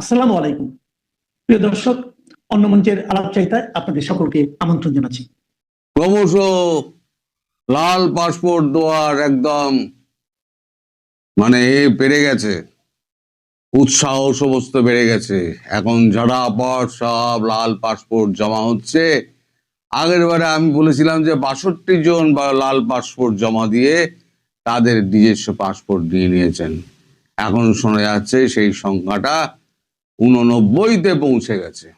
আসসালামু আলাইকুম প্রিয় দর্শক, অন্য মঞ্চের আলাপচারিতায় আপনাদের সকলকে আমন্ত্রণ জানাচ্ছি। ক্রমশ লাল পাসপোর্ট দেওয়ার একদম বেড়ে গেছে, উৎসাহ সমস্ত বেড়ে গেছে। এখন যারা পর সব লাল পাসপোর্ট জমা হচ্ছে। আগের বারে আমি বলেছিলাম যে 62 জন লাল পাসপোর্ট জমা দিয়ে তাদের নিজস্ব পাসপোর্ট নিয়েছেন। এখন শোনা যাচ্ছে সেই সংখ্যাটা 89-তে পৌঁছে গেছে।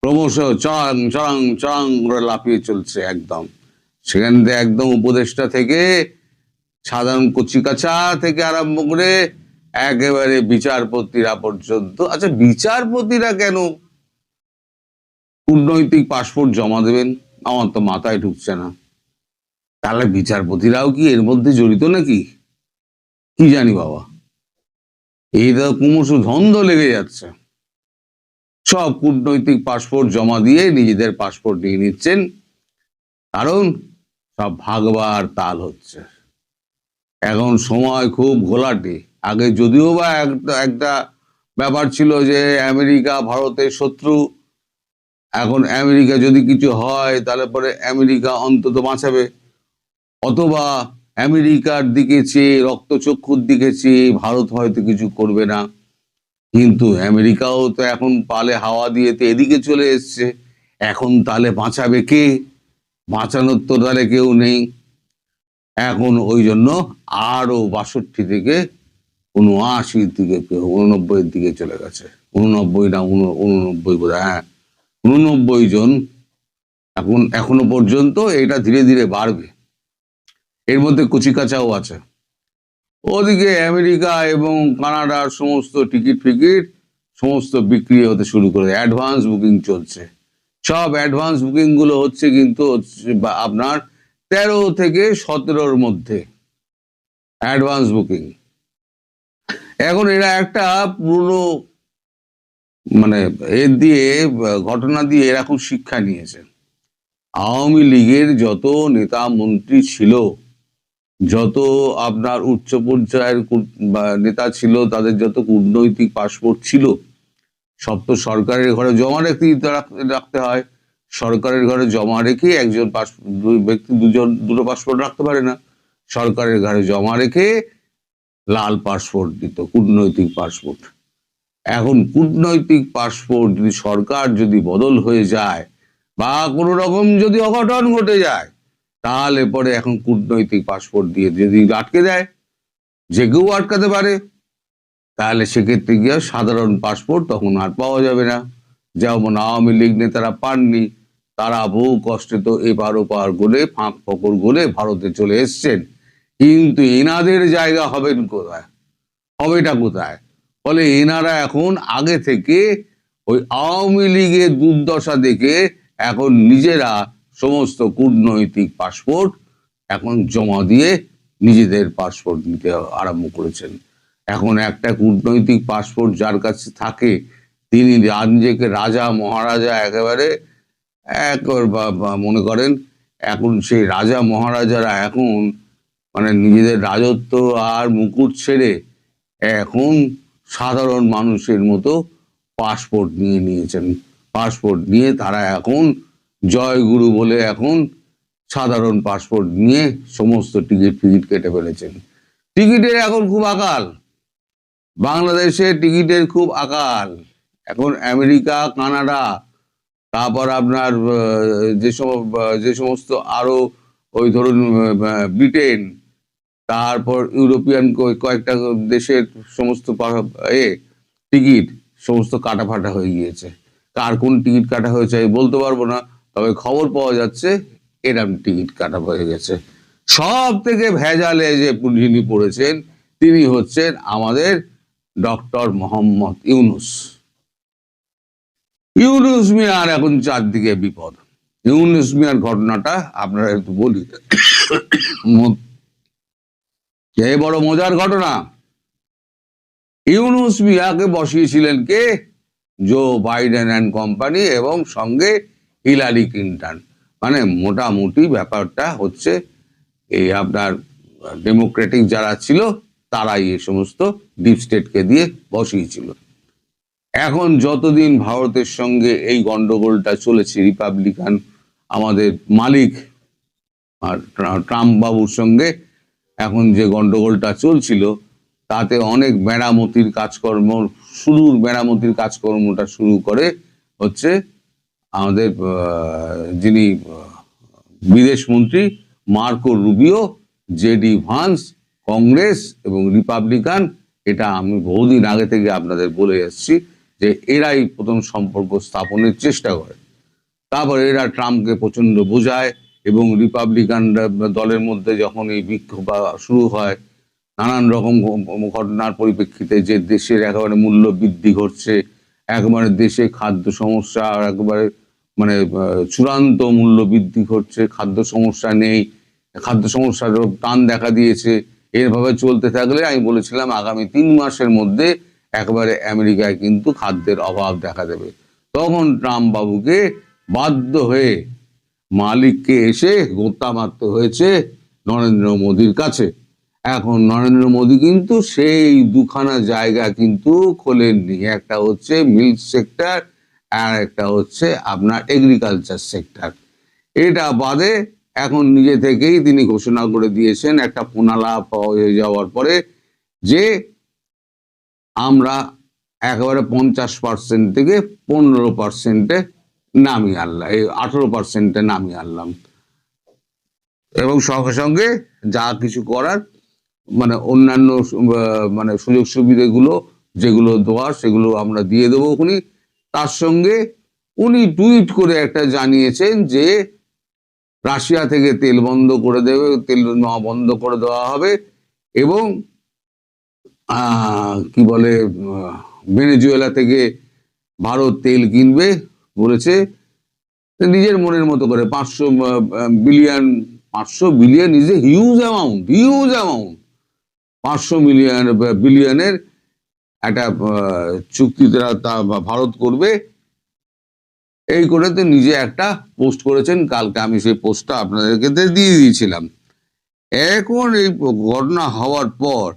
ক্রমশ চড়াং চড়াং চড়াং করে লাফিয়ে চলছে একদম। সেখান থেকে একদম উপদেষ্টা থেকে সাধারণ কচিকাঁচা থেকে আরম্ভ করে একেবারে বিচারপতিরা পর্যন্ত। আচ্ছা, বিচারপতিরা কেন কূটনৈতিক পাসপোর্ট জমা দেবেন আমার তো মাথায় ঢুকছে না। তাহলে বিচারপতিরাও কি এর মধ্যে জড়িত নাকি? কি জানি বাবা, এই তো ক্রমশ ধন্দ লেগে যাচ্ছে। সব কূটনৈতিক পাসপোর্ট জমা দিয়ে নিজেদের পাসপোর্ট নিয়ে নিচ্ছেন, কারণ সব ভাগবার তাল হচ্ছে। এখন সময় খুব ঘোলাটে। আগে যদিও বা একটা ব্যাপার ছিল যে আমেরিকা ভারতের শত্রু, এখন আমেরিকা যদি কিছু হয় তাহলে পরে আমেরিকা অন্তত বাঁচাবে, অথবা আমেরিকার দিকে চেয়ে রক্তচক্ষুর দিকে চেয়ে ভারত হয়তো কিছু করবে না। কিন্তু আমেরিকাও তো এখন পালে হাওয়া দিয়ে তো এদিকে চলে এসছে। এখন তাহলে বাঁচাবে কে? বাঁচানোর তো তাহলে কেউ নেই। এখন ওই জন্য আরো 62 থেকে 79 দিকে 89-এর দিকে চলে গেছে। 89 না 89 বোধ হয়, হ্যাঁ 89 জন। এখনো পর্যন্ত এটা ধীরে ধীরে বাড়বে। এর মধ্যে কচিকাঁচাও আছে। ওদিকে আমেরিকা এবং কানাডার সমস্ত টিকিট ফিকিট সমস্ত বিক্রি হতে শুরু করে, অ্যাডভান্স বুকিং চলছে। সব অ্যাডভান্স বুকিং গুলো হচ্ছে কিন্তু আপনার 13 থেকে 17-র মধ্যে অ্যাডভান্স বুকিং। এখন এরা একটা পুরনো এর দিয়ে ঘটনা দিয়ে এরকম শিক্ষা নিয়েছে। আওয়ামী লীগের যত নেতা মন্ত্রী ছিল, যত আপনার উচ্চ পর্যায়ের নেতা ছিল, তাদের যত কূটনৈতিক পাসপোর্ট ছিল সব তো সরকারের ঘরে জমা রাখতে হয়। সরকারের ঘরে জমা রেখে একজন ব্যক্তি দুটো পাসপোর্ট রাখতে পারে না। সরকারের ঘরে জমা রেখে লাল পাসপোর্ট দিত, কূটনৈতিক পাসপোর্ট। এখন কূটনৈতিক পাসপোর্ট যদি সরকার যদি বদল হয়ে যায় বা কোনো রকম যদি অঘটন ঘটে যায়, তাহলে পরে এখন কূটনৈতিক পাসপোর্ট দিয়ে যদি আটকে দেয়, যে কেউ আটকাতে পারে, তাহলে সেক্ষেত্রে গিয়ে সাধারণ পাসপোর্ট তখন আর পাওয়া যাবে না। যেমন আওয়ামী লীগ নেতারা পাননি, তারা বহু কষ্টে তো এপার ওপার গলে ফাঁক ফকর গলে ভারতে চলে এসছেন। কিন্তু এনাদের জায়গা হবেন কোথায়? হবেটা কোথায়? ফলে এনারা এখন আগে থেকে ওই আওয়ামী লীগের দুর্দশা দেখে এখন নিজেরা সমস্ত কূটনৈতিক পাসপোর্ট এখন জমা দিয়ে নিজেদের পাসপোর্ট নিতে আরম্ভ করেছেন। এখন একটা কূটনৈতিক পাসপোর্ট যার কাছে থাকে, তিনি নিজেকে রাজা মহারাজা একেবারে মনে করেন। এখন সেই রাজা মহারাজারা এখন নিজেদের রাজত্ব আর মুকুট ছেড়ে এখন সাধারণ মানুষের মতো পাসপোর্ট নিয়ে নিয়েছেন। পাসপোর্ট নিয়ে তারা এখন জয়গুরু বলে এখন সাধারণ পাসপোর্ট নিয়ে সমস্ত টিকিট কেটে ফেলেছেন। টিকিটের এখন খুব আকাল, বাংলাদেশে টিকিটের খুব আকাল। এখন আমেরিকা, কানাডা, তারপর আপনার যে সমস্ত আরো ওই ধরুন ব্রিটেন, তারপর ইউরোপিয়ান কয়েকটা দেশের সমস্ত টিকিট সমস্ত কাটাফাটা হয়ে গিয়েছে। কার কোন টিকিট কাটা হয়েছে আমি বলতে পারবো না, তবে খবর পাওয়া যাচ্ছে এরকম টিকিট কাটা হয়ে গেছে। সব থেকে ভেজালে যে যিনি পড়েছেন তিনি হচ্ছেন আমাদের ডক্টর মোহাম্মদ ইউনূস। ইউনূস মিয়ার এখন চারদিকে বিপদ। ইউনূস মিয়ার ঘটনাটা আপনারা একটু বলি। এই বড় মজার ঘটনা। ইউনূস মিয়াকে বসিয়েছিলেন কে? জো বাইডেন অ্যান্ড কোম্পানি এবং সঙ্গে হিলারি ক্লিন্টন। মোটামুটি ব্যাপারটা হচ্ছে এই আপনার ডেমোক্রেটিক যারা ছিল তারাই এই সমস্ত ডিপ স্টেটকে দিয়ে বসিয়েছিল। এখন যতদিন ভারতের সঙ্গে এই গন্ডগোলটা চলেছে, রিপাবলিকান আমাদের মালিক আর ট্রাম্প বাবুর সঙ্গে এখন যে গন্ডগোলটা চলছিল, তাতে অনেক মেরামতির কাজকর্ম, শুরুর মেরামতির কাজকর্মটা শুরু করে হচ্ছে আমাদের যিনি বিদেশ মন্ত্রী Marco Rubio, JD Vance, Congress এবং রিপাবলিকান। এটা আমি বহুদিন আগে থেকে আপনাদের বলে এসেছি যে এরাই প্রথম সম্পর্ক স্থাপনের চেষ্টা করে। তারপর এরা ট্রাম্পকে প্রচন্ড বোঝায় এবং রিপাবলিকান দলের মধ্যে যখন এই বিক্ষোভ শুরু হয় নানান রকম ঘটনার পরিপ্রেক্ষিতে, যে দেশের একেবারে মূল্য বৃদ্ধি ঘটছে, একেবারে দেশে খাদ্য সমস্যা একেবারে মানে চূড়ান্ত মূল্য বৃদ্ধি ঘটছে, খাদ্য সমস্যা নেই, খাদ্য সমস্যার টান দেখা দিয়েছে। এরভাবে চলতে থাকলে আমি বলেছিলাম আগামী 3 মাসের মধ্যে একেবারে আমেরিকায় কিন্তু খাদ্যের অভাব দেখা দেবে। তখন ট্রাম্প বাবুকে বাধ্য হয়ে মালিককে এসে গোতা মারতে হয়েছে নরেন্দ্র মোদীর কাছে। এখন নরেন্দ্র মোদী কিন্তু সেই দুখানা জায়গা কিন্তু খোলেননি, একটা হচ্ছে মিল্ক সেক্টর আর একটা হচ্ছে আপনার এগ্রিকালচার সেক্টর। এটা বাদে এখন নিজে থেকেই তিনি ঘোষণা করে দিয়েছেন একটা ফোনালাপ হয়ে যাওয়ার পরে যে আমরা একেবারে 50% থেকে 15%-এ নামিয়ে আনলাম, এই 18%-এ নামিয়ে আনলাম, এবং সঙ্গে সঙ্গে যা কিছু করার মানে অন্যান্য মানে সুযোগ সুবিধাগুলো যেগুলো দেওয়ার সেগুলো আমরা দিয়ে দেবো উনি। তার সঙ্গে উনি টুইট করে একটা জানিয়েছেন যে রাশিয়া থেকে তেল বন্ধ করে দেবে, তেল নেওয়া বন্ধ করে দেওয়া হবে, এবং কি বলে ভেনেজুয়েলা থেকে ভারত তেল কিনবে বলেছে নিজের মনের মতো করে। 500 billion is a huge amount, 500 বিলিয়নের একটা চুক্তি তা ভারত করবে, এই করে তো নিজে একটা পোস্ট করেছেন। কালকে আমি সেই পোস্টটা আপনাদেরকে দিয়ে দিয়েছিলাম। এখন এই ঘটনা হওয়ার পর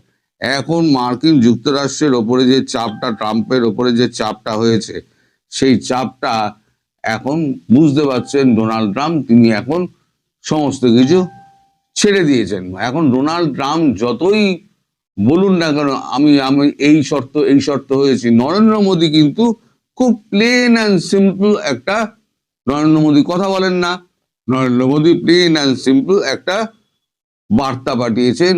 এখন মার্কিন যুক্তরাষ্ট্রের ওপরে যে চাপটা, ট্রাম্পের ওপরে যে চাপটা হয়েছে, সেই চাপটা এখন বুঝতে পারছেন ডোনাল্ড ট্রাম্প, তিনি এখন সমস্ত কিছু ছেড়ে দিয়েছেন। এখন ডোনাল্ড ট্রাম্প যতই বলুন না কেন আমি এই শর্ত হয়েছি, নরেন্দ্র মোদী কিন্তু খুব প্লেন অ্যান্ড সিম্পল একটা, নরেন্দ্র মোদী কথা বলেন না, Narendra Modi plain and simple একটা বার্তা পাঠিয়েছেন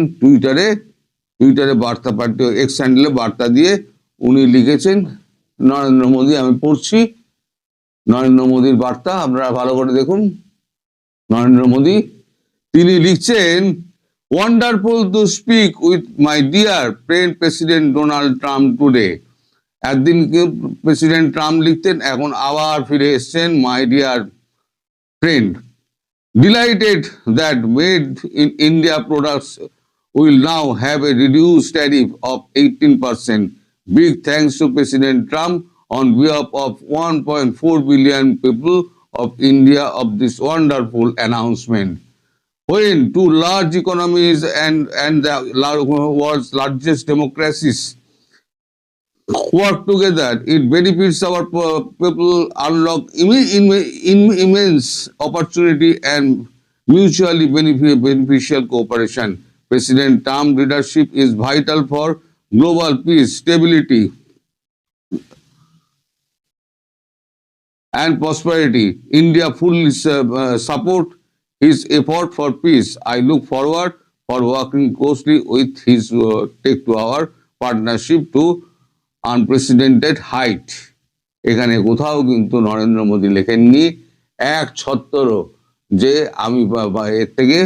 টুইটারে বার্তা পাঠিয়ে এক্স হ্যান্ডেলে বার্তা দিয়ে উনি লিখেছেন, নরেন্দ্র মোদী, আমি পড়ছি নরেন্দ্র মোদীর বার্তা, আপনারা ভালো করে দেখুন। নরেন্দ্র মোদী তিনি লিখছেন, wonderful to speak with my dear friend president Donald Trump today. একদিন প্রেসিডেন্ট ট্রাম্প লিখতেন, এখন আবার ফিরে এসছেন my dear friend. Delighted that made in India products will now have a reduced tariff of 18%. Big thanks to President Trump on behalf of 1.4 billion people of India of this wonderful announcement. When two large economies and the world's largest democracies work together, it benefits our people, unlock immense opportunity and mutually beneficial cooperation. President Trump's leadership is vital for global peace, stability, and prosperity. India fully support his effort for peace. I look forward for working closely with his take to our partnership to unprecedented height. এখানে কোথাও কিন্তু নরেন্দ্র মোদী লেখেননি এক ছত্তরও যে আমি এর থেকে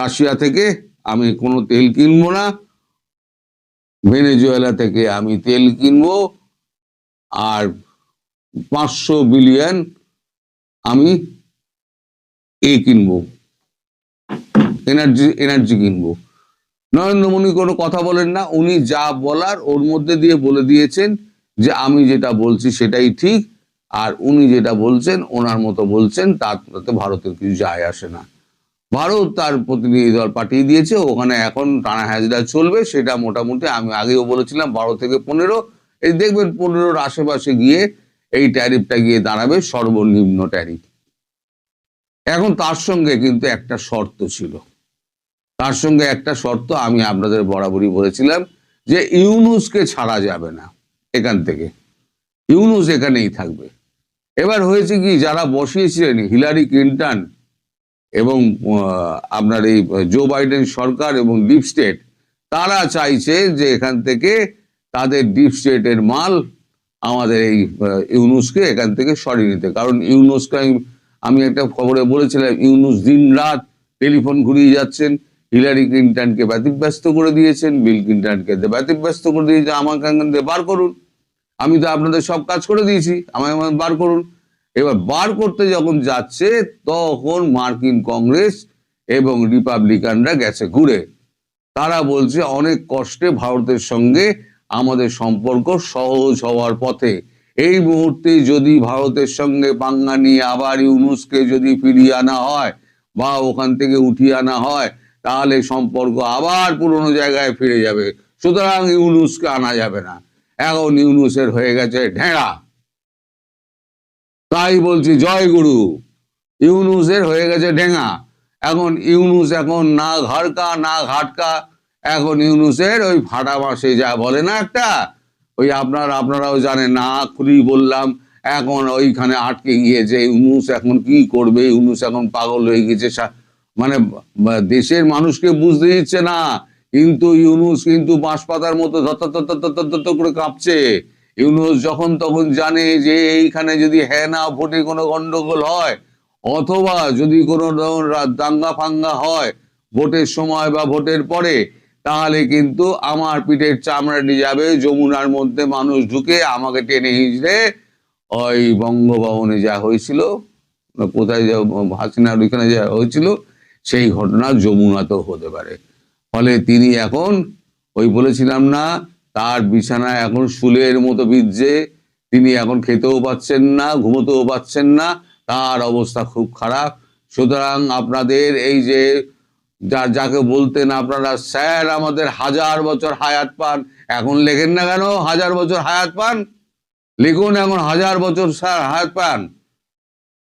Russia থেকে আমি কোনো তেল কিনবো না, ভেনেজুয়েলা থেকে আমি তেল কিনবো, আর 500 বিলিয়ন আমি কিনবো, এনার্জি কিনবো। নরেন্দ্র মোদী কোনো কথা বলেন না, উনি যা বলার ওর মধ্যে দিয়ে বলে দিয়েছেন যে আমি যেটা বলছি সেটাই ঠিক, আর উনি যেটা বলছেন ওনার মতো বলছেন, তাতে ভারতের কিছু যায় আসে না। ভারত তার প্রতিনিধি দল পাঠিয়ে দিয়েছে, ওখানে এখন টানা হাজরা চলবে। সেটা মোটামুটি আমি আগেও বলেছিলাম 12 থেকে 15, এই দেখবেন 15-র আশেপাশে গিয়ে এই ট্যারিফটা গিয়ে দাঁড়াবে সর্বনিম্ন ট্যারিফ। এখন তার সঙ্গে কিন্তু একটা শর্ত ছিল, তার সঙ্গে একটা শর্ত আমি আপনাদের বরাবরই বলেছিলাম যে ইউনূসকে ছাড়া যাবে না এখান থেকে, ইউনূস এখানেই থাকবে। এবার হয়েছে কি, যারা বসিয়েছিলেন হিলারি ক্লিন্টন এবং আপনার এই জো বাইডেন সরকার এবং ডিপ স্টেট, তারা চাইছে যে এখান থেকে তাদের ডিপ স্টেটের মাল আমাদের এই ইউনূসকে এখান থেকে সরিয়ে নিতে। কারণ ইউনূসকে আমি একটা খবরে বলেছিলাম, ইউনূস দিন রাত টেলিফোন ঘুরিয়ে যাচ্ছেন, হিলারি ক্লিন্টনকে ব্যতিব্যস্ত করে দিয়েছেন, বিল ক্লিন্টনকে ব্যতিব্যস্ত করে দিয়েছে, আমাকে এখান থেকে বার করুন, আমি তো আপনাদের সব কাজ করে দিয়েছি, আমাকে বার করুন। এবার বার করতে যখন যাচ্ছে তখন মার্কিন কংগ্রেস এবং রিপাবলিকানরা গেছে ঘুরে, তারা বলছে অনেক কষ্টে ভারতের সঙ্গে আমাদের সম্পর্ক সহজ হওয়ার পথে, এই মুহূর্তে যদি ভারতের সঙ্গে পাঙ্গা নিয়ে আবার ইউনূসকে যদি ফিরিয়ে আনা হয় বা ওখান থেকে উঠিয়ে আনা হয়, তাহলে সম্পর্ক আবার পুরনো জায়গায় ফিরে যাবে। সুতরাং ইউনূসকে আনা যাবে না। এখন ইউনূসের হয়ে গেছে ঢেঁড়া, তাই বলছি জয় গুরু, ইউনূসের হয়ে গেছে ঢেঙা। এখন ইউনূস এখন না ঘাড়কা না ঘাটকা, এখন ইউনূসের ওই ফাটা বাঁশে যা বলে না একটা, ওই আপনারাও জানেন না, খুলি বললাম, এখন ওইখানে আটকে গিয়েছে। ইউনূস এখন কি করবে, ইউনূস এখন পাগল হয়ে গেছে, মানে দেশের মানুষকে বুঝতে দিচ্ছে না, কিন্তু ইউনূস কিন্তু বাঁশপাতার মতো ধত করে কাঁপছে। ইউনূস যখন তখন জানে যে এইখানে যদি হ্যাঁ না ভোটে কোনো গন্ডগোল হয়, অথবা যদি কোনো দাঙ্গা ফাঙ্গা হয় ভোটের সময় বা ভোটের পরে, তাহলে কিন্তু আমার পিঠের চামড়াটি যাবে, যমুনার মধ্যে মানুষ ঢুকে আমাকে টেনে হিঁচড়ে ওই বঙ্গভবনে যা হয়েছিল, কোথায় যা হাসিনার ওইখানে যা হয়েছিল, সেই ঘটনা যমুনাতেও হতে পারে। ফলে তিনি এখন ওই বলেছিলাম না, তার বিছানা এখন শুলের মতো বিধছে, তিনি এখন খেতেও পাচ্ছেন না, ঘুমোতেও পাচ্ছেন না, তার অবস্থা খুব খারাপ। সুতরাং আপনাদের এই যে যাকে বলতেন আপনারা স্যার আমাদের 1000 বছর হায়াত পান, এখন লেখেন না কেন 1000 বছর হায়াত পান, লিখুন এখন 1000 বছর স্যার হায়াত পান।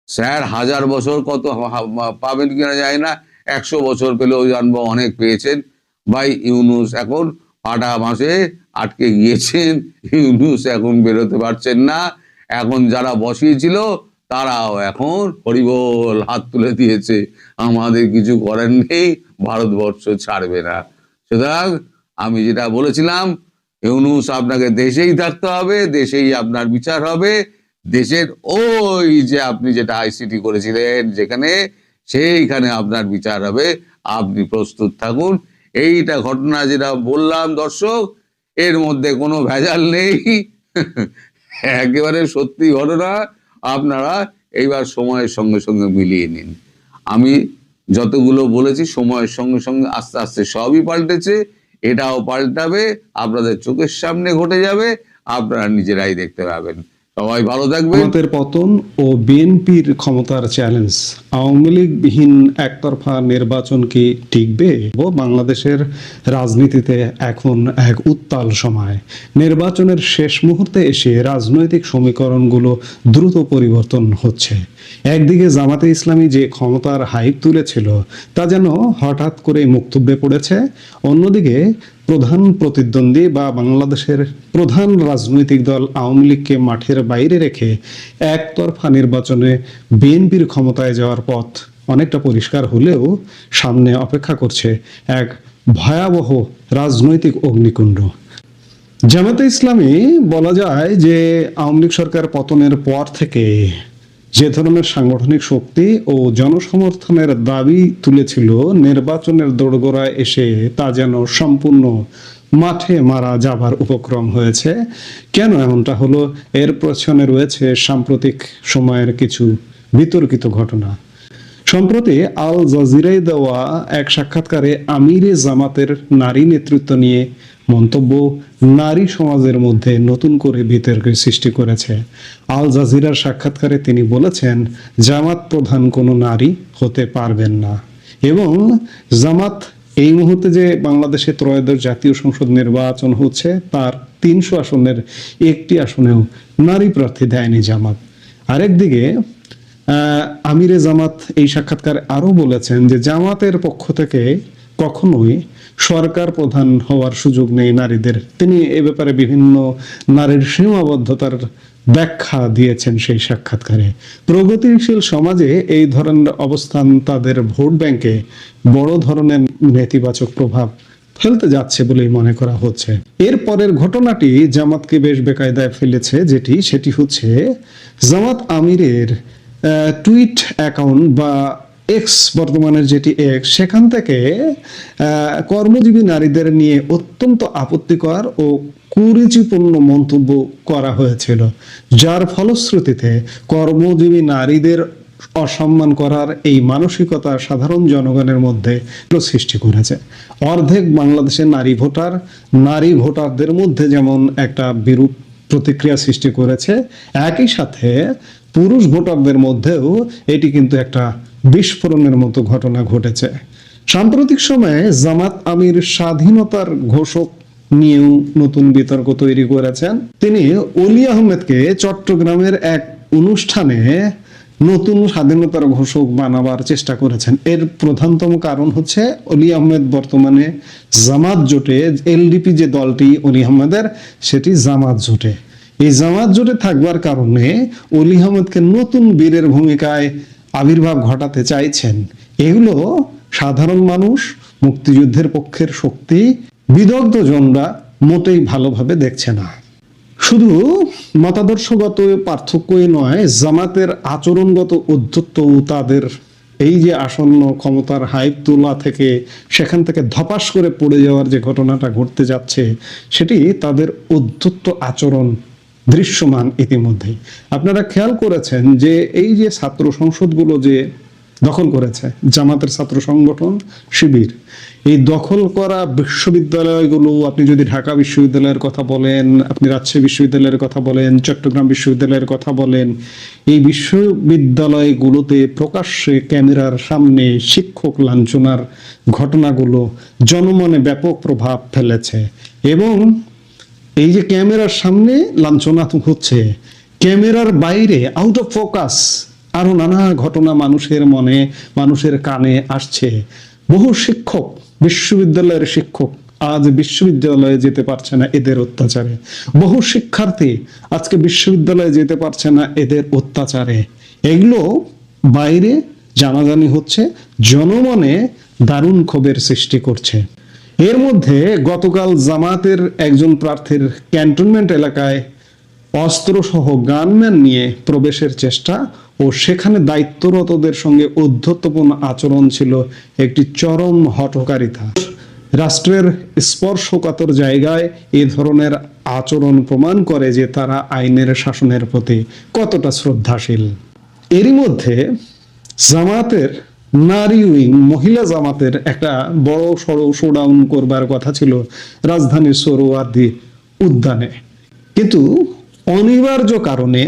স্যার 1000 বছর কত পাবেন কিনা যায় না, 100 বছর পেলেও জানবো অনেক পেয়েছেন। ভাই ইউনূস এখন ফাটা মাসে আটকে গিয়েছেন, ইউনূস এখন বেরোতে পারছেন না। এখন যারা বসিয়েছিল তারাও এখন হরিবল হাত তুলে দিয়েছে, আমাদের কিছু করার নেই, ভারতবর্ষ ছাড়বে না। সুতরাং আমি যেটা বলেছিলাম, ইউনূস আপনাকে দেশেই থাকতে হবে, দেশেই আপনার বিচার হবে, দেশের ওই যে আপনি যেটা আইসিটি করেছিলেন যেখানে, সেইখানে আপনার বিচার হবে, আপনি প্রস্তুত থাকুন। এইটা ঘটনা যেটা বললাম দর্শক, এর মধ্যে কোনো ভেজাল নেই, একেবারে সত্যি ঘটনা। আপনারা এইবার সময়ের সঙ্গে সঙ্গে মিলিয়ে নিন। আমি যতগুলো বলেছি সময়ের সঙ্গে সঙ্গে আস্তে আস্তে সবই পাল্টেছে, এটাও পাল্টাবে, আপনাদের চোখের সামনে ঘটে যাবে, আপনারা নিজেরাই দেখতে পাবেন। সবাই ভালো থাকবেন। ভারতের পতন ও বিএনপির ক্ষমতার চ্যালেঞ্জ, আওয়ামী লীগবিহীন একতরফা নির্বাচন কি টিকবে? ও বাংলাদেশের রাজনীতিতে এখন এক উত্তাল সময়। নির্বাচনের শেষ মুহূর্তে এসে রাজনৈতিক সমীকরণগুলো দ্রুত পরিবর্তন হচ্ছে। একদিকে জামাতে ইসলামী যে ক্ষমতার হাইপ তুলেছিল তা যেন হঠাৎ করে মুখ থুবড়ে পড়েছে, অন্যদিকে প্রধান প্রতিদ্বন্দ্বী বা বাংলাদেশের প্রধান রাজনৈতিক দল আওয়ামী লীগকে মাঠের বাইরে রেখে একতরফা নির্বাচনে বিএনপির ক্ষমতায় যাওয়ার পথ অনেকটা পরিষ্কার হলেও সামনে অপেক্ষা করছে এক ভয়াবহ রাজনৈতিক অগ্নিকুণ্ড। জামাতে ইসলামী বলা যায় যে আওয়ামী লীগ সরকার পতনের পর থেকে যে ধরনের সাংগঠনিক শক্তি ও জনসমর্থনের দাবি তুলেছিল, নির্বাচনের দোরগোড়ায় এসে তা যেন সম্পূর্ণ মাঠে মারা যাবার উপক্রম হয়েছে। কেন এমনটা হলো, এর পেছনে রয়েছে সাম্প্রতিক সময়ের কিছু বিতর্কিত ঘটনা। সম্প্রতি আল জাজিরায় দেওয়া এক সাক্ষাৎকারে আমিরে জামাতের নারী নেতৃত্ব নিয়ে মন্তব্য নারী সমাজের মধ্যে নতুন করে বিতর্কের সৃষ্টি করেছে। আল জাজিরার সাক্ষাৎকারে তিনি বলেছেন, জামাত প্রধান কোনো নারী হতে পারবেন না। এবং জামাত এই মুহূর্তে যে বাংলাদেশে ত্রয়োদশ জাতীয় সংসদ নির্বাচন হচ্ছে তার 300 আসনের একটি আসনেও নারী প্রার্থী দেয়নি জামাত। আরেকদিকে আমিরে জামাত এই সাক্ষাৎকারে আরো বলেছেন যে জামাতের পক্ষ থেকে কখনোই সরকার প্রধান হওয়ার সুযোগ নেই নারীদের। তিনি এ ব্যাপারে বিভিন্ন নারীর সীমাবদ্ধতার ব্যাখ্যা দিয়েছেন সেই সাক্ষাৎকারে। প্রগতিশীল সমাজে এই ধরনের অবস্থান তাদের ভোট ব্যাংকে বড় ধরনের নেতিবাচক প্রভাব ফেলতে যাচ্ছে বলেই মনে করা হচ্ছে। এর পরের ঘটনাটি জামাতকে বেশ বেকায়দায় ফেলেছে, সেটি হচ্ছে জামাত আমিরের টুইট অ্যাকাউন্ট বা এক্স, বর্তমানের যেটি এক্স, সেখান থেকে কর্মজীবী নারীদের নিয়ে অত্যন্ত আপত্তিকর ও কুরুচিপূর্ণ মন্তব্য করা হয়েছিল, যার ফলশ্রুতিতে কর্মজীবী নারীদের অসম্মান করার এই মানসিকতা সাধারণ জনগণের মধ্যে সৃষ্টি করেছে। অর্ধেক বাংলাদেশের নারী ভোটারদের মধ্যে যেমন একটা বিরূপ প্রতিক্রিয়া সৃষ্টি করেছে, একই সাথে পুরুষ ভোটারদের মধ্যেও এটি কিন্তু একটা বিস্ফোরণের মতো ঘটনা ঘটেছে। সাম্প্রতিক সময়ে জামাত আমির স্বাধীনতার ঘোষক নিয়েও নতুন বিতর্ক তৈরি করেছেন। তিনি অলি আহমেদকে চট্টগ্রামের এক অনুষ্ঠানে নতুন স্বাধীনতার ঘোষক বানাবার চেষ্টা করেছেন। এর প্রধানতম কারণ হচ্ছে অলি আহমেদ বর্তমানে জামাত জোটে, এলডিপি যে দলটি অলি আহমেদের, সেটি জামাত জোটে। এই জামাত জোটে থাকবার কারণে অলি আহমেদকে নতুন বীরের ভূমিকায় আবির্ভাব ঘটাতে চাইছেন। এগুলো সাধারণ মানুষ, মুক্তিযুদ্ধের পক্ষের শক্তি, বিদগ্ধ জনরা মোটেই ভালোভাবে দেখছে না। শুধু মতাদর্শগত পার্থক্যই নয়, জামাতের আচরণগত উদ্ধত্ত, তাদের এই যে আসন্ন ক্ষমতার হাইপ তোলা থেকে সেখান থেকে ধপাস করে পড়ে যাওয়ার যে ঘটনাটা ঘটতে যাচ্ছে, সেটি তাদের উদ্ধত্ত আচরণ দৃশ্যমান ইতিমধ্যেই। আপনারা খেয়াল করেছেন যে এই যে ছাত্র সংসদগুলো যে দখল করেছে জামাতের ছাত্র সংগঠন শিবির, এই দখল করা বিশ্ববিদ্যালয়গুলো, আপনি যদি ঢাকা বিশ্ববিদ্যালয়ের কথা বলেন, আপনি রাজশাহী বিশ্ববিদ্যালয়ের কথা বলেন, চট্টগ্রাম বিশ্ববিদ্যালয়ের কথা বলেন, এই বিশ্ববিদ্যালয়গুলোতে প্রকাশ্যে ক্যামেরার সামনে শিক্ষক লাঞ্ছনার ঘটনাগুলো জনমনে ব্যাপক প্রভাব ফেলেছে। এবং এই যে ক্যামেরার সামনে লাঞ্ছনা হচ্ছে, ক্যামেরার বাইরে আউট অফ ফোকাস আরো নানা ঘটনা মানুষের মনে, মানুষের কানে আসছে। বহু শিক্ষক, বিশ্ববিদ্যালয়ের শিক্ষক আজ বিশ্ববিদ্যালয়ে যেতে পারছে না এদের অত্যাচারে। বহু শিক্ষার্থী আজকে বিশ্ববিদ্যালয়ে যেতে পারছে না এদের অত্যাচারে। এগুলো বাইরে জানাজানি হচ্ছে, জনমনে দারুণ ক্ষোভের সৃষ্টি করছে। এর মধ্যে গতকাল জামাতের একজন প্রার্থীর ক্যান্টনমেন্ট এলাকায় অস্ত্রসহ গানম্যান নিয়ে প্রবেশের চেষ্টা ও সেখানে দায়িত্বরতদের সঙ্গে ঔদ্ধত্যপূর্ণ আচরণ ছিল একটি চরম হঠকারিতা। রাষ্ট্রের স্পর্শকাতর জায়গায় এ ধরনের আচরণ প্রমাণ করে যে তারা আইনের শাসনের প্রতি কতটা শ্রদ্ধাশীল। এরই মধ্যে জামাতের নারী উইং, মহিলা জামাতের একটা বড় সড়ো শোডাউন করবার কথা ছিল রাজধানীর সোহরাওয়ার্দী উদ্যানে, কিন্তু অনিবার্য কারণে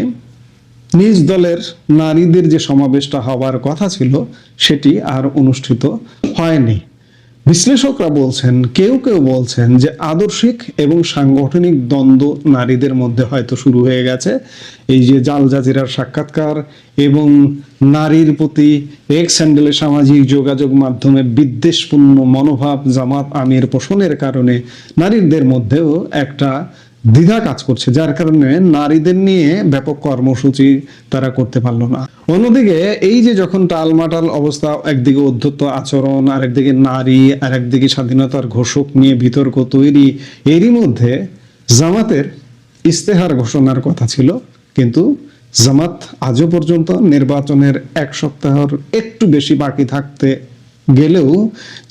নিজ দলের নারীদের যে সমাবেশটা হওয়ার কথা ছিল সেটি আর অনুষ্ঠিত হয়নি। বিশ্লেষকরা বলছেন, কেউ কেউ বলছেন যে আদর্শিক এবং সাংগঠনিক দ্বন্দ্ব নারীদের মধ্যে হয়তো শুরু হয়ে গেছে। এই যে জাল জাজিরার সাক্ষাৎকার এবং নারীর প্রতি এক্স হ্যান্ডেলে সামাজিক যোগাযোগ মাধ্যমে বিদ্বেষপূর্ণ মনোভাব জামাত আমির পোষণের কারণে নারীদের মধ্যেও একটা দ্বিধা কাজ করছে, যার কারণে নারীদের নিয়ে ব্যাপক কর্মসূচি তারা করতে পারলো না। অন্যদিকে এই যে যখন টালমাটাল অবস্থা, একদিকে অধ্যত্ত আচরণ, আর একদিকে নারী, আর একদিকে স্বাধীনতার ঘোষক নিয়ে বিতর্ক তৈরি, এরই মধ্যে জামাতের ইস্তেহার ঘোষণার কথা ছিল, কিন্তু জামাত আজও পর্যন্ত নির্বাচনের 1 সপ্তাহের একটু বেশি বাকি থাকতে গেলেও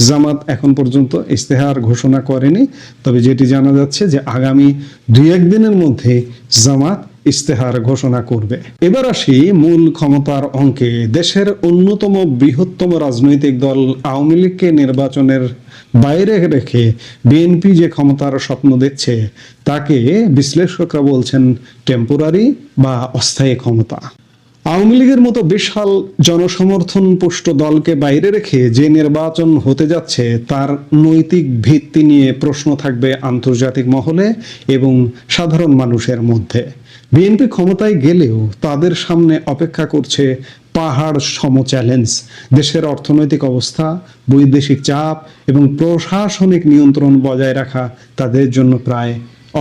জামাত এখন পর্যন্ত ইস্তেহার ঘোষণা করেনি। তবে যেটি জানা যাচ্ছে যে আগামী 2-1 দিনের মধ্যে জামাত ইস্তেহার ঘোষণা করবে। এবার আসি মূল ক্ষমতার অঙ্কে। দেশের অন্যতম বৃহত্তম রাজনৈতিক দল আওয়ামী লীগকে নির্বাচনের বাইরে রেখে বিএনপি যে ক্ষমতার স্বপ্ন দেখছে তাকে বিশ্লেষকরা বলছেন টেম্পোরারি বা অস্থায়ী ক্ষমতা। আওয়ামী লীগের মতো বিশাল জনসমর্থন পুষ্ট দলকে বাইরে রেখে যে নির্বাচন হতে যাচ্ছে তার নৈতিক ভিত্তি নিয়ে প্রশ্ন থাকবে আন্তর্জাতিক মহলে এবং সাধারণ মানুষের মধ্যে। বিএনপি ক্ষমতায় গেলেও তাদের সামনে অপেক্ষা করছে পাহাড় সম চ্যালেঞ্জ। দেশের অর্থনৈতিক অবস্থা, বৈদেশিক চাপ এবং প্রশাসনিক নিয়ন্ত্রণ বজায় রাখা তাদের জন্য প্রায়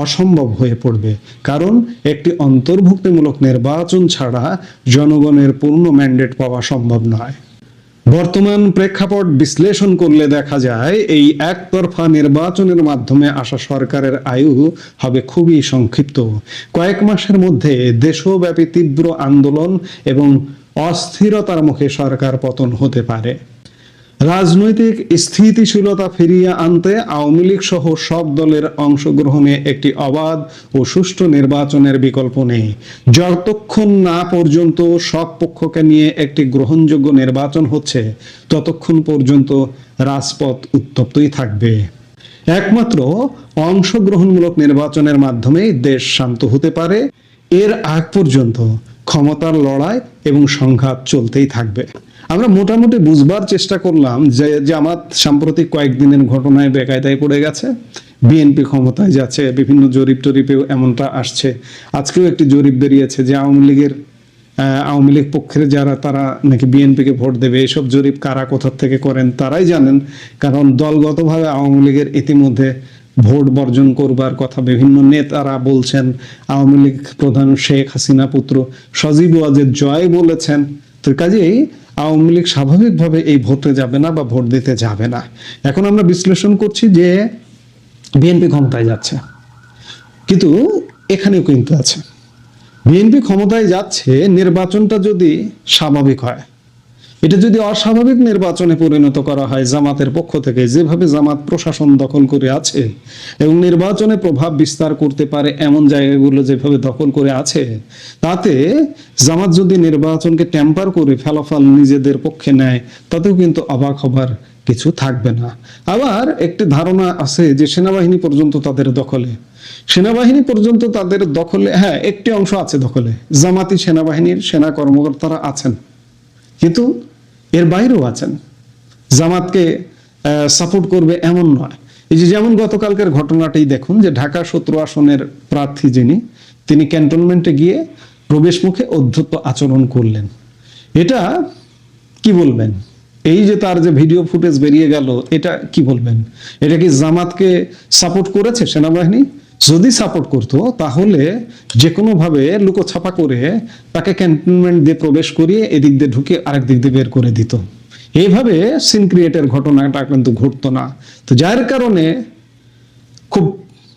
অসম্ভব হয়ে পড়বে, কারণ একটি অন্তর্ভুক্তিমূলক নির্বাচন ছাড়া জনগণের পূর্ণ ম্যান্ডেট পাওয়া সম্ভব নয়। বর্তমান প্রেক্ষাপট বিশ্লেষণ করলে দেখা যায় এই একতরফা নির্বাচনের মাধ্যমে আসা সরকারের আয়ু হবে খুবই সংক্ষিপ্ত। কয়েক মাসের মধ্যে দেশব্যাপী তীব্র আন্দোলন এবং অস্থিরতার মুখে সরকার পতন হতে পারে। রাজনৈতিক স্থিতিশীলতা ফিরিয়ে আনতে আওয়ামী লীগ সহ সব দলের অংশগ্রহণে একটি অবাধ ও সুষ্ঠু নির্বাচনের বিকল্প নেই। যতক্ষণ না পর্যন্ত সব পক্ষকে নিয়ে একটি গ্রহণযোগ্য নির্বাচন হচ্ছে, ততক্ষণ পর্যন্ত রাজপথ উত্তপ্তই থাকবে। একমাত্র অংশগ্রহণমূলক নির্বাচনের মাধ্যমেই দেশ শান্ত হতে পারে। এর আগ পর্যন্ত ক্ষমতার লড়াই এবং সংঘাত চলতেই থাকবে। আমরা মোটামুটি বুঝবার চেষ্টা করলাম যে জামাত সাম্প্রতিক কয়েকদিনের ঘটনায় বেকায়দায় পড়ে গেছে, বিএনপি ক্ষমতায় যাচ্ছে, বিভিন্ন জরিপ টরিপেও এমনটা আসছে। আজকেও একটি জরিপ বেরিয়েছে যে আওয়ামী লীগ পক্ষের যারা তারা নাকি বিএনপিকে ভোট দেবে। এসব জরিপ কারা কোথা থেকে করেন তারাই জানেন, কারণ দলগতভাবে আওয়ামী লীগের ইতিমধ্যে ভোট বর্জন করবার কথা বিভিন্ন নেতারা বলছেন। আওয়ামী লীগ প্রধান শেখ হাসিনা পুত্র সজীব ওয়াজেদ জয় বলেছেন। তো কাজেই আওয়ামী লীগ স্বাভাবিকভাবে এই ভোটে যাবে না বা ভোট দিতে যাবে না। এখন আমরা বিশ্লেষণ করছি যে বিএনপি ক্ষমতায় যাচ্ছে, কিন্তু এখানেও কিন্তু আছে, বিএনপি ক্ষমতায় যাচ্ছে, নির্বাচনটা যদি স্বাভাবিক হয়, এটা যদি অস্বাভাবিক নির্বাচনে পরিণত করা হয় জামাতের পক্ষ থেকে, যেভাবে জামাত প্রশাসন দখল করে আছে এবং নির্বাচনে প্রভাব বিস্তার করতে পারে এমন জায়গাগুলো যেভাবে দখল করে আছে, তাতে জামাত যদি নির্বাচনকে ট্যাম্পার করে ফলাফল নিজেদের পক্ষে নেয়, তাতেও কিন্তু অবাক হবার কিছু থাকবে না। আবার একটি ধারণা আছে যে সেনাবাহিনী পর্যন্ত তাদের দখলে, সেনাবাহিনী পর্যন্ত তাদের দখলে, হ্যাঁ একটি অংশ আছে দখলে, জামাতি সেনাবাহিনীর সেনা কর্মকর্তারা আছেন, কিন্তু এর বাইরেও আছেন। জামাতকে সাপোর্ট করবে এমন নয়। এই যে যেমন গতকালকের ঘটনাটাই দেখুন, যে ঢাকা 17 আসনের প্রার্থী তিনি ক্যান্টনমেন্টে গিয়ে প্রবেশ মুখে অধ্যত্ত আচরণ করলেন। এটা কি বলবেন? এই যে তার যে ভিডিও ফুটেজ বেরিয়ে গেল, এটা কি বলবেন? এটা কি জামাতকে সাপোর্ট করেছে সেনাবাহিনী? যদি সাপোর্ট করতো তাহলে যে কোনো ভাবে লুকোছাপা করে তাকে ক্যান্টনমেন্ট দিয়ে প্রবেশ করিয়ে এদিক দিয়ে ঢুকে আরেক দিক দিয়ে বের করে দিত। এইভাবে সিন ক্রিয়েটের ঘটনাটা কিন্তু ঘটতো না। তো যার কারণে খুব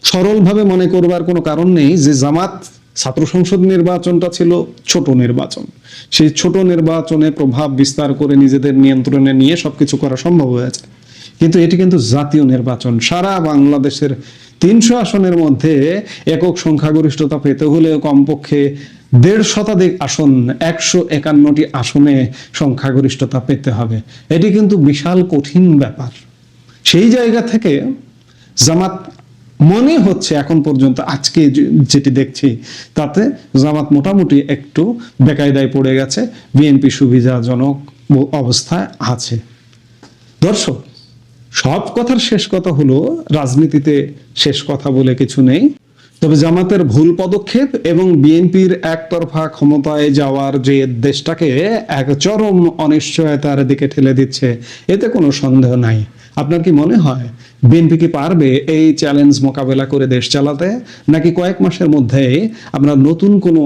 সরলভাবে মনে করবার কোনো কারণ নেই যে জামাত ছাত্র সংসদ নির্বাচনটা ছিল ছোট নির্বাচন, সেই ছোট নির্বাচনে প্রভাব বিস্তার করে নিজেদের নিয়ন্ত্রণে নিয়ে সবকিছু করা সম্ভব হয়েছে। কিন্তু এটি কিন্তু জাতীয় নির্বাচন। সারা বাংলাদেশের 300 আসনের মধ্যে একক সংখ্যাগরিষ্ঠতা পেতে হলে কমপক্ষে 1.5 শতাধিক আসন, 151টি আসনে সংখ্যাগরিষ্ঠতা পেতে হবে। এটি কিন্তু বিশাল কঠিন ব্যাপার। সেই জায়গা থেকে জামাত মনে হচ্ছে এখন পর্যন্ত আজকে যেটি দেখছি তাতে জামাত মোটামুটি একটু বেকায়দায় পড়ে গেছে, বিএনপি সুবিধাজনক অবস্থায় আছে। দর্শক, সব কথার শেষ কথা হলো, রাজনীতিতে শেষ কথা বলে কিছু নেই। তবে জামাতের ভুল পদক্ষেপ এবং বিএনপির একতরফা ক্ষমতায় যাওয়ার যে দেশটাকে এক চরম অনিশ্চয়তার দিকে ঠেলে দিচ্ছে, এতে কোনো সন্দেহ নাই। আপনার কি মনে হয় বিএনপি কি পারবে এই চ্যালেঞ্জ মোকাবেলা করে দেশ চালাতে, নাকি কয়েক মাসের মধ্যে আমরা নতুন কোনো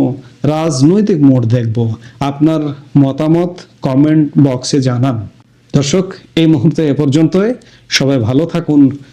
রাজনৈতিক মোড় দেখব? আপনার মতামত কমেন্ট বক্সে জানান। দর্শক, এই মুহূর্তে এ পর্যন্তই। সবাই ভালো থাকুন,